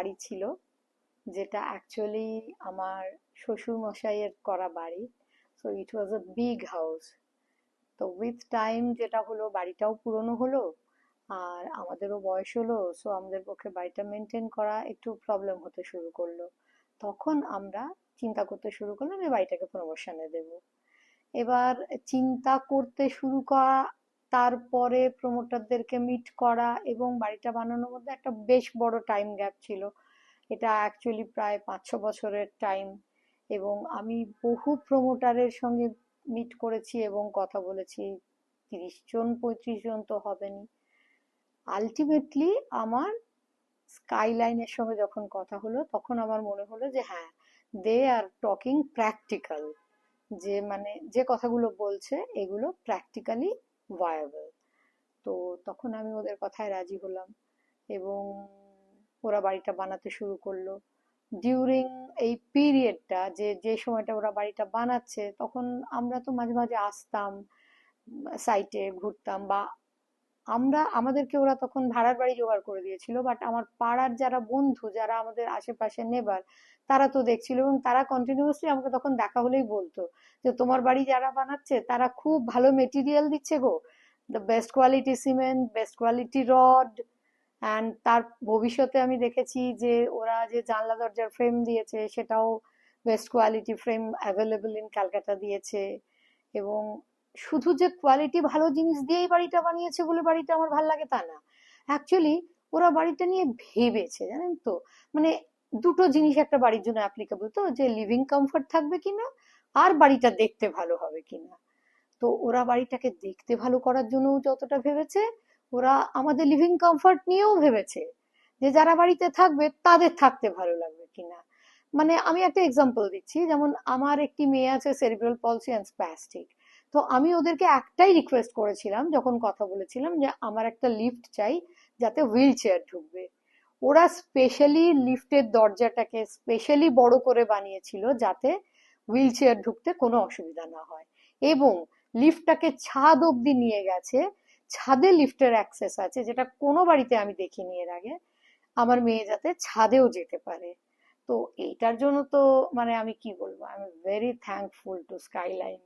বাড়ি ছিল, যেটা অ্যাকচুয়ালি আমার শ্বশুর মশাইয়ের করা বাড়ি। So it was a big house. তো উইথ টাইম যেটা হলো, বাড়িটাও পুরনো হলো আর আমাদেরও বয়স হলো, সো আমাদের পক্ষে বাড়িটা মেনটেন করা একটু প্রবলেম হতে শুরু করলো। তখন আমরা চিন্তা করতে শুরু করলাম এই বাড়িটাকে প্রমোশনে দেব। এবার চিন্তা করতে শুরু করা, তারপরে প্রমোটারদেরকে মিট করা এবং বাড়িটা বানানোর মধ্যে একটা বেশ বড় টাইম গ্যাপ ছিল। এটা অ্যাকচুয়ালি প্রায় 5-6 বছরের টাইম। এবং আমি বহু প্রমোটারের সঙ্গে মিট করেছি এবং কথা বলেছি, 30 জন 35 জন তো হবেনি। আলটিমেটলি আমার স্কাইলাইনের সঙ্গে যখন কথা হলো, তখন আমার মনে হলো যে হ্যাঁ, দে আর টকিং প্র্যাকটিক্যাল, যে মানে যে কথাগুলো বলছে এগুলো প্র্যাকটিক্যালি ভায়াবল। তো তখন আমি ওদের কথায় রাজি হলাম এবং ওরা বাড়িটা বানাতে শুরু করলো। ডিউরিং এই পিরিয়ডটা, যে যে সময়টা ওরা বাড়িটা বানাচ্ছে, তখন আমরা তো মাঝে মাঝে আসতাম, সাইটে ঘুরতাম, বা আমরা আমাদেরকে ওরা তখন ভাড়ার বাড়ি জোগাড় করে দিয়েছিল, বাট আমার পাড়ার যারা বন্ধু, যারা আমাদের আশেপাশে নেবার, তারা তো দেখছিল এবং তারা কন্টিনিউয়াসলি আমাকে তখন দেখা হলেই বলতো যে তোমার বাড়ি যারা বানাচ্ছে তারা খুব ভালো মেটেরিয়াল দিচ্ছে গো, the best quality cement, best quality rod. And তার ভবিষ্যতে আমি দেখেছি যে ওরা যে জানলা দরজার ফ্রেম দিয়েছে সেটাও best quality frame available in Calcutta দিয়েছে। এবং শুধু যে কোয়ালিটি ভালো জিনিস দিয়েই বাড়িটা বানিয়েছে বলে বাড়িটা আমার ভালো লাগে তা না, অ্যাকচুয়ালি ওরা বাড়িটা নিয়ে ভেবেছে, জানেন তো। মানে দুটো জিনিস একটা বাড়ির জন্য অ্যাপ্লিকেবল, তো যে লিভিং কমফর্ট থাকবে কিনা আর বাড়িটা দেখতে ভালো হবে কিনা। তো ওরা বাড়িটাকে দেখতে ভালো করার জন্য যতটা ভেবেছে, ওরা আমাদের লিভিং কমফর্ট নিয়েও ভেবেছে, যে যারা বাড়িতে থাকবে তাদের থাকতে ভালো লাগবে কিনা। মানে আমি একটা এক্সাম্পল দিচ্ছি, যেমন আমার একটি মেয়ে আছে সেরিব্রাল পলসি অ্যান্ড স্প্যাস্টিক। তো আমি ওদেরকে একটাই রিকোয়েস্ট করেছিলাম যখন কথা বলেছিলাম, যে আমার একটা লিফট চাই যাতে হুইল চেয়ার ঢুকবে। ওরা স্পেশালি লিফটের দরজাটাকে স্পেশালি বড় করে বানিয়েছিল যাতে হুইল চেয়ার ঢুকতে কোনো অসুবিধা না হয়। এবং লিফটটাকে ছাদ অব্দি নিয়ে গেছে, ছাদে লিফটের অ্যাক্সেস আছে, যেটা কোনো বাড়িতে আমি দেখিনি এর আগে। আমার মেয়ে যাতে ছাদেও যেতে পারে। তো এইটার জন্য তো মানে আমি কি বলবো, I am very thankful to skyline.